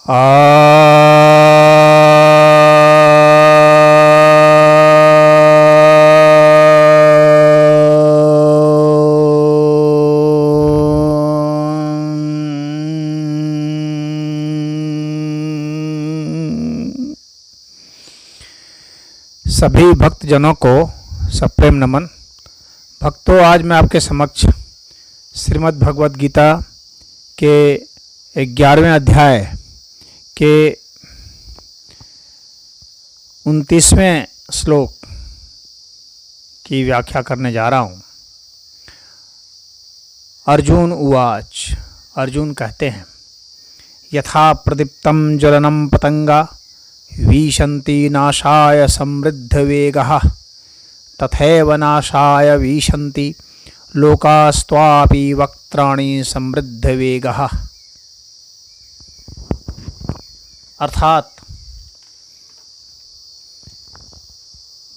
सभी भक्तजनों को सप्रेम नमन। भक्तों, आज मैं आपके समक्ष श्रीमद् भगवद गीता के 11वें अध्याय के 29वें श्लोक की व्याख्या करने जा रहा हूँ। अर्जुन उवाच। अर्जुन कहते हैं, यथा प्रदीप्तं ज्वलनं पतंगा विशन्ति नाशाय समृद्धवेगः तथैव नाशाय विशन्ति लोकास्त्वापि वक्त्राणि समृद्धवेगः। अर्थात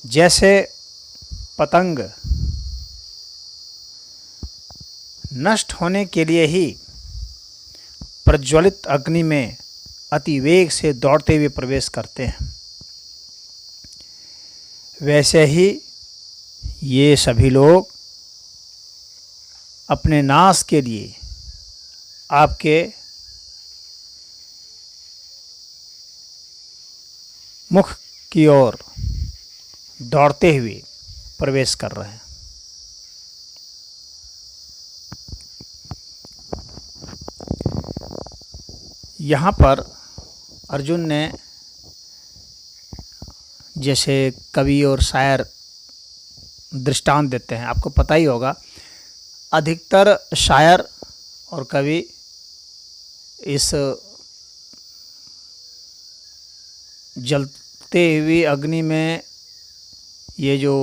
जैसे पतंग नष्ट होने के लिए ही प्रज्वलित अग्नि में अति वेग से दौड़ते हुए प्रवेश करते हैं, वैसे ही ये सभी लोग अपने नाश के लिए आपके मुख की ओर दौड़ते हुए प्रवेश कर रहे हैं। यहाँ पर अर्जुन ने जैसे कवि और शायर दृष्टांत देते हैं, आपको पता ही होगा, अधिकतर शायर और कवि इस जलते हुई अग्नि में ये जो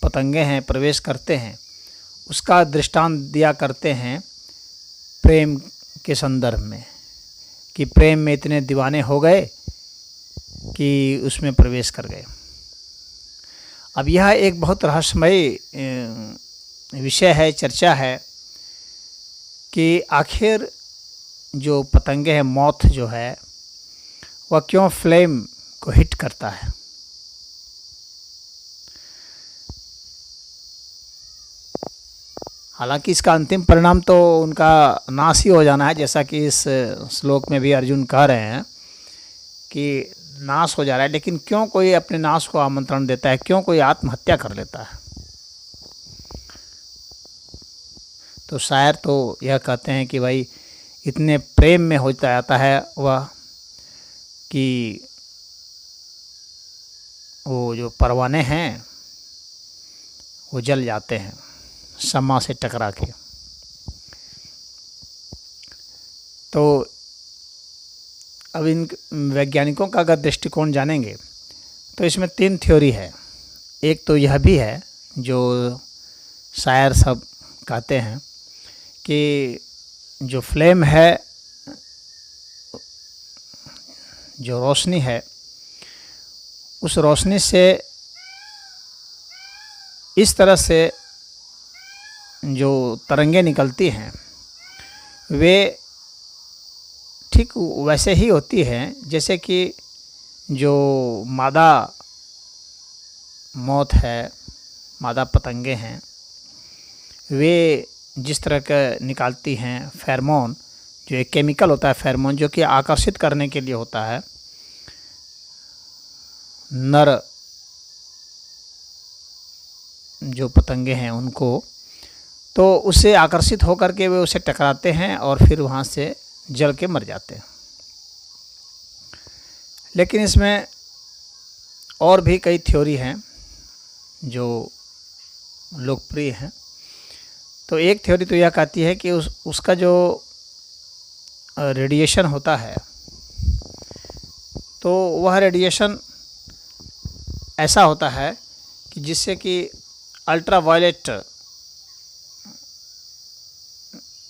पतंगे हैं प्रवेश करते हैं, उसका दृष्टांत दिया करते हैं प्रेम के संदर्भ में, कि प्रेम में इतने दीवाने हो गए कि उसमें प्रवेश कर गए। अब यह एक बहुत रहस्यमय विषय है, चर्चा है कि आखिर जो पतंगे हैं, मॉथ जो है, वह क्यों फ्लेम को हिट करता है। हालांकि इसका अंतिम परिणाम तो उनका नाश ही हो जाना है, जैसा कि इस श्लोक में भी अर्जुन कह रहे हैं कि नाश हो जा रहा है, लेकिन क्यों कोई अपने नाश को आमंत्रण देता है, क्यों कोई आत्महत्या कर लेता है। तो शायर तो यह कहते हैं कि भाई इतने प्रेम में हो जाता है वह कि वो जो परवाने हैं वो जल जाते हैं समा से टकरा के। तो अब इन वैज्ञानिकों का अगर दृष्टिकोण जानेंगे तो इसमें 3 थ्योरी है। एक तो यह भी है जो शायर सब कहते हैं कि जो फ्लेम है, जो रोशनी है, उस रोशनी से इस तरह से जो तरंगे निकलती हैं वे ठीक वैसे ही होती हैं जैसे कि जो मादा मौत है, मादा पतंगे हैं, वे जिस तरह का निकालती हैं फेरोमोन, जो एक केमिकल होता है फेरोमोन, जो कि आकर्षित करने के लिए होता है नर जो पतंगे हैं उनको, तो उससे आकर्षित होकर के वे उसे टकराते हैं और फिर वहाँ से जल के मर जाते हैं। लेकिन इसमें और भी कई थ्योरी हैं जो लोकप्रिय हैं। तो एक थ्योरी तो यह कहती है कि उसका जो रेडिएशन होता है, तो वह रेडिएशन ऐसा होता है कि जिससे कि अल्ट्रा वायलेट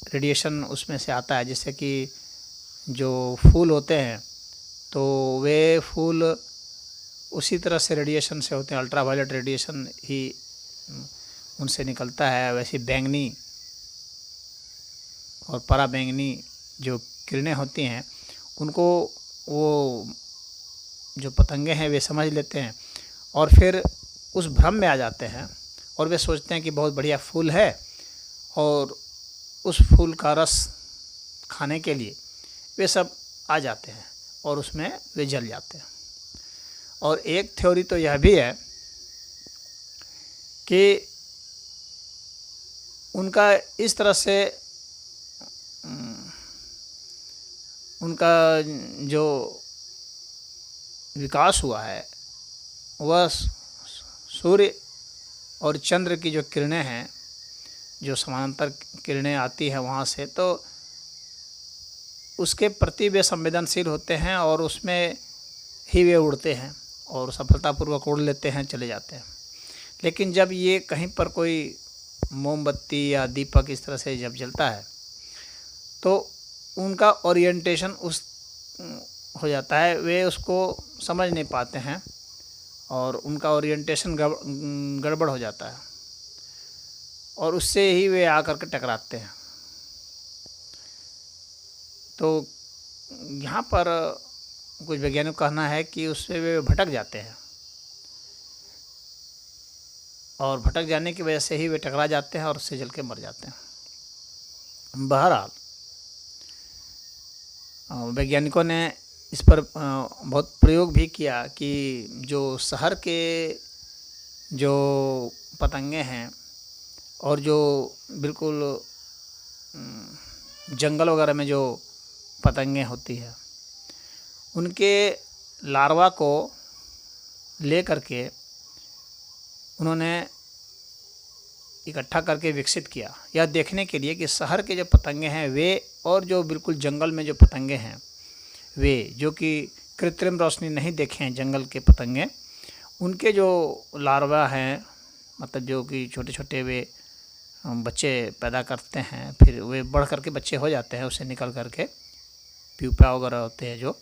रेडिएशन उसमें से आता है, जिससे कि जो फूल होते हैं तो वे फूल उसी तरह से रेडिएशन से होते हैं, अल्ट्रा वायलेट रेडिएशन ही उनसे निकलता है। वैसे बैंगनी और परा बैंगनी जो किरणें होती हैं उनको वो जो पतंगे हैं वे समझ लेते हैं और फिर उस भ्रम में आ जाते हैं और वे सोचते हैं कि बहुत बढ़िया फूल है और उस फूल का रस खाने के लिए वे सब आ जाते हैं और उसमें वे जल जाते हैं। और एक थ्योरी तो यह भी है कि उनका इस तरह से उनका जो विकास हुआ है वह सूर्य और चंद्र की जो किरणें हैं, जो समानांतर किरणें आती हैं वहाँ से, तो उसके प्रति वे संवेदनशील होते हैं और उसमें ही वे उड़ते हैं और सफलतापूर्वक उड़ लेते हैं, चले जाते हैं। लेकिन जब ये कहीं पर कोई मोमबत्ती या दीपक इस तरह से जब जलता है तो उनका ओरिएंटेशन उस हो जाता है, वे उसको समझ नहीं पाते हैं और उनका ओरिएंटेशन गड़बड़ हो जाता है और उससे ही वे आकर के टकराते हैं। तो यहाँ पर कुछ वैज्ञानिक का कहना है कि उससे वे भटक जाते हैं और भटक जाने की वजह से ही वे टकरा जाते हैं और उससे जल के मर जाते हैं। बहरहाल वैज्ञानिकों ने इस पर बहुत प्रयोग भी किया कि जो शहर के जो पतंगे हैं और जो बिल्कुल जंगल वगैरह में जो पतंगे होती है, उनके लार्वा को ले करके उन्होंने इकट्ठा करके विकसित किया, यह देखने के लिए कि शहर के जो पतंगे हैं वे और जो बिल्कुल जंगल में जो पतंगे हैं वे, जो कि कृत्रिम रोशनी नहीं देखे हैं जंगल के पतंगे, उनके जो लार्वा हैं, मतलब जो कि छोटे छोटे वे बच्चे पैदा करते हैं, फिर वे बढ़ करके बच्चे हो जाते हैं, उससे निकल करके प्यूपा वगैरह होते हैं जो,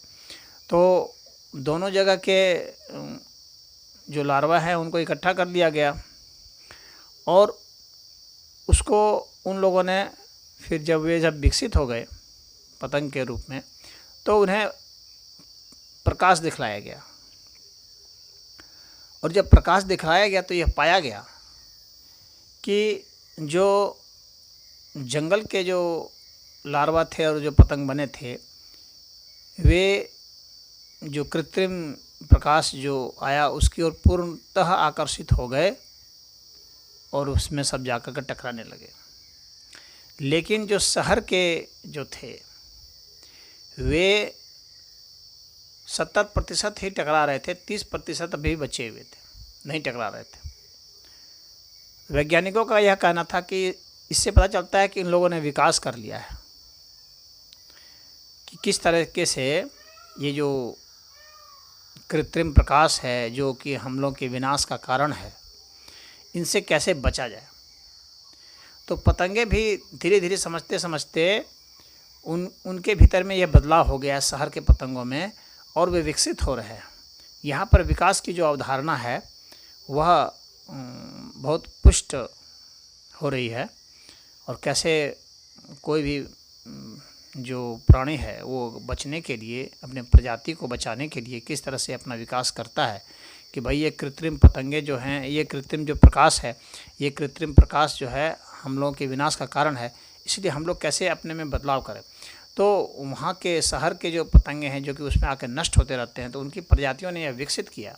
तो दोनों जगह के जो लार्वा है उनको इकट्ठा कर लिया गया और उसको उन लोगों ने फिर जब विकसित हो गए पतंग के रूप में तो उन्हें प्रकाश दिखलाया गया और जब प्रकाश दिखलाया गया तो यह पाया गया कि जो जंगल के जो लार्वा थे और जो पतंग बने थे वे जो कृत्रिम प्रकाश जो आया उसकी ओर पूर्णतः आकर्षित हो गए और उसमें सब जाकर के टकराने लगे। लेकिन जो शहर के जो थे वे 70% ही टकरा रहे थे, 30% अभी बचे हुए थे, नहीं टकरा रहे थे। वैज्ञानिकों का यह कहना था कि इससे पता चलता है कि इन लोगों ने विकास कर लिया है कि किस तरीके से ये जो कृत्रिम प्रकाश है जो कि हम लोग के विनाश का कारण है, इनसे कैसे बचा जाए। तो पतंगे भी धीरे धीरे समझते समझते उनके भीतर में यह बदलाव हो गया है शहर के पतंगों में और वे विकसित हो रहे हैं। यहाँ पर विकास की जो अवधारणा है वह बहुत पुष्ट हो रही है और कैसे कोई भी जो प्राणी है वो बचने के लिए, अपने प्रजाति को बचाने के लिए किस तरह से अपना विकास करता है कि भाई ये कृत्रिम पतंगे जो हैं, ये कृत्रिम जो प्रकाश है, ये कृत्रिम प्रकाश जो है हम लोगों के विनाश का कारण है, इसलिए हम लोग कैसे अपने में बदलाव करें। तो वहाँ के शहर के जो पतंगे हैं जो कि उसमें आकर नष्ट होते रहते हैं, तो उनकी प्रजातियों ने यह विकसित किया।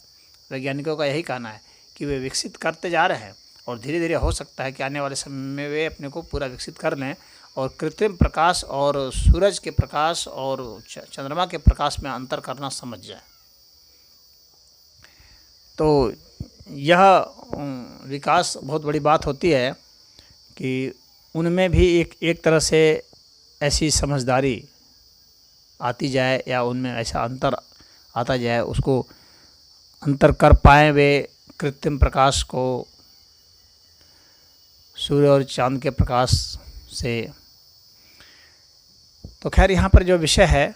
वैज्ञानिकों का यही कहना है कि वे विकसित करते जा रहे हैं और धीरे धीरे हो सकता है कि आने वाले समय में वे अपने को पूरा विकसित कर लें और कृत्रिम प्रकाश और सूरज के प्रकाश और चंद्रमा के प्रकाश में अंतर करना समझ जाए। तो यह विकास बहुत बड़ी बात होती है कि उनमें भी एक तरह से ऐसी समझदारी आती जाए या उनमें ऐसा अंतर आता जाए, उसको अंतर कर पाएँ वे कृत्रिम प्रकाश को सूर्य और चाँद के प्रकाश से। तो खैर यहाँ पर जो विषय है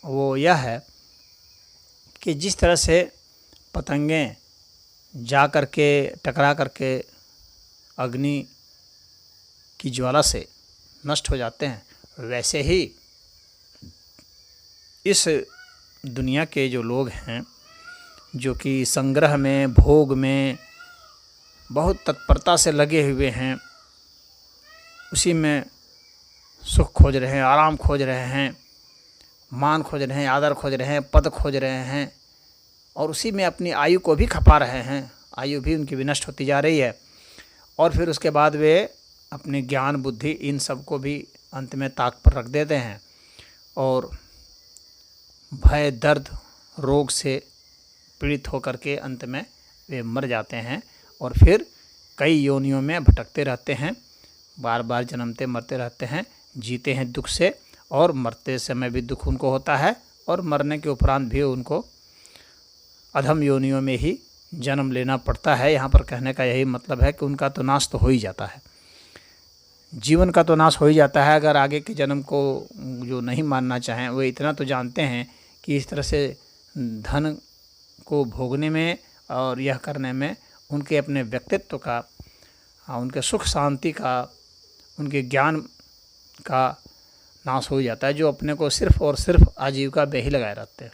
वो यह है कि जिस तरह से पतंगे जा कर के टकरा करके अग्नि की ज्वाला से नष्ट हो जाते हैं, वैसे ही इस दुनिया के जो लोग हैं, जो कि संग्रह में, भोग में बहुत तत्परता से लगे हुए हैं, उसी में सुख खोज रहे हैं, आराम खोज रहे हैं, मान खोज रहे हैं, आदर खोज रहे हैं, पद खोज रहे हैं, और उसी में अपनी आयु को भी खपा रहे हैं। आयु भी उनकी विनष्ट होती जा रही है। और फिर उसके बाद वे अपने ज्ञान, बुद्धि, इन सब को भी अंत में ताक पर रख देते हैं और भय, दर्द, रोग से पीड़ित होकर के अंत में वे मर जाते हैं और फिर कई योनियों में भटकते रहते हैं, बार बार जन्मते मरते रहते हैं, जीते हैं दुख से, और मरते समय भी दुख उनको होता है और मरने के उपरांत भी उनको अधम योनियों में ही जन्म लेना पड़ता है। यहाँ पर कहने का यही मतलब है कि उनका तो नाश तो हो ही जाता है, जीवन का तो नाश हो ही जाता है। अगर आगे के जन्म को जो नहीं मानना चाहें, वे इतना तो जानते हैं कि इस तरह से धन को भोगने में और यह करने में उनके अपने व्यक्तित्व का, उनके सुख शांति का, उनके ज्ञान का नाश हो जाता है, जो अपने को सिर्फ और सिर्फ आजीविका में ही लगाए रहते हैं।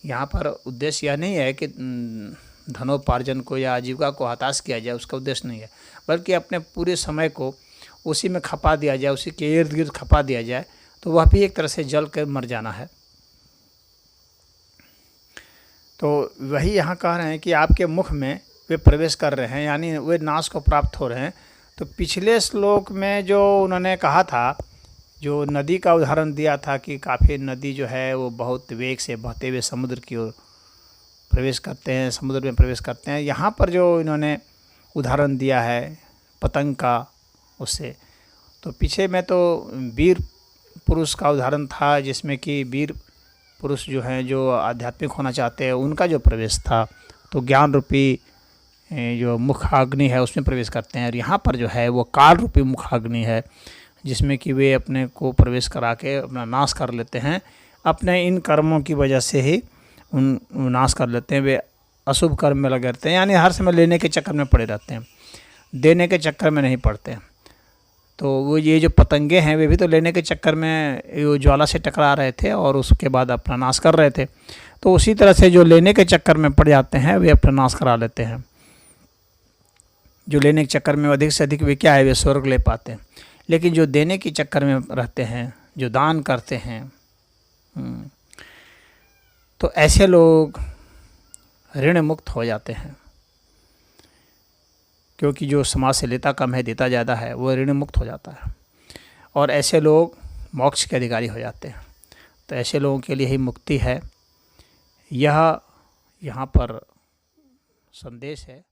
यहाँ पर उद्देश्य यह नहीं है कि धनोपार्जन को या आजीविका को हताश किया जाए, उसका उद्देश्य नहीं है, बल्कि अपने पूरे समय को उसी में खपा दिया जाए, उसी के इर्द गिर्द खपा दिया जाए, तो वह भी एक तरह से जल कर मर जाना है। तो वही यहाँ कह रहे हैं कि आपके मुख में वे प्रवेश कर रहे हैं, यानी वे नाश को प्राप्त हो रहे हैं। तो पिछले श्लोक में जो उन्होंने कहा था, जो नदी का उदाहरण दिया था कि काफ़ी नदी जो है वो बहुत वेग से बहते हुए समुद्र की ओर प्रवेश करते हैं, समुद्र में प्रवेश करते हैं। यहाँ पर जो इन्होंने उदाहरण दिया है पतंग का, उससे तो पीछे में तो वीर पुरुष का उदाहरण था, जिसमें कि वीर पुरुष जो हैं, जो आध्यात्मिक होना चाहते हैं, उनका जो प्रवेश था तो ज्ञान रूपी जो मुखाग्नि है उसमें प्रवेश करते हैं। और यहाँ पर जो है वो काल रूपी मुखाग्नि है, जिसमें कि वे अपने को प्रवेश करा के अपना नाश कर लेते हैं। अपने इन कर्मों की वजह से ही उन नाश कर लेते हैं, वे अशुभ कर्म में लगे रहते हैं, यानी हर समय लेने के चक्कर में पड़े रहते हैं, देने के चक्कर में नहीं पड़ते। तो वो ये जो पतंगे हैं वे भी तो लेने के चक्कर में वो ज्वाला से टकरा रहे थे और उसके बाद अपना नाश कर रहे थे। तो उसी तरह से जो लेने के चक्कर में पड़ जाते हैं वे अपना नाश करा लेते हैं। जो लेने के चक्कर में अधिक से अधिक वे क्या है, वे स्वर्ग ले पाते हैं। लेकिन जो देने के चक्कर में रहते हैं, जो दान करते हैं, तो ऐसे लोग ऋण मुक्त हो जाते हैं, क्योंकि जो समाज से लेता कम है देता ज़्यादा है, वो ऋण मुक्त हो जाता है और ऐसे लोग मोक्ष के अधिकारी हो जाते हैं। तो ऐसे लोगों के लिए ही मुक्ति है, यह यहाँ पर संदेश है।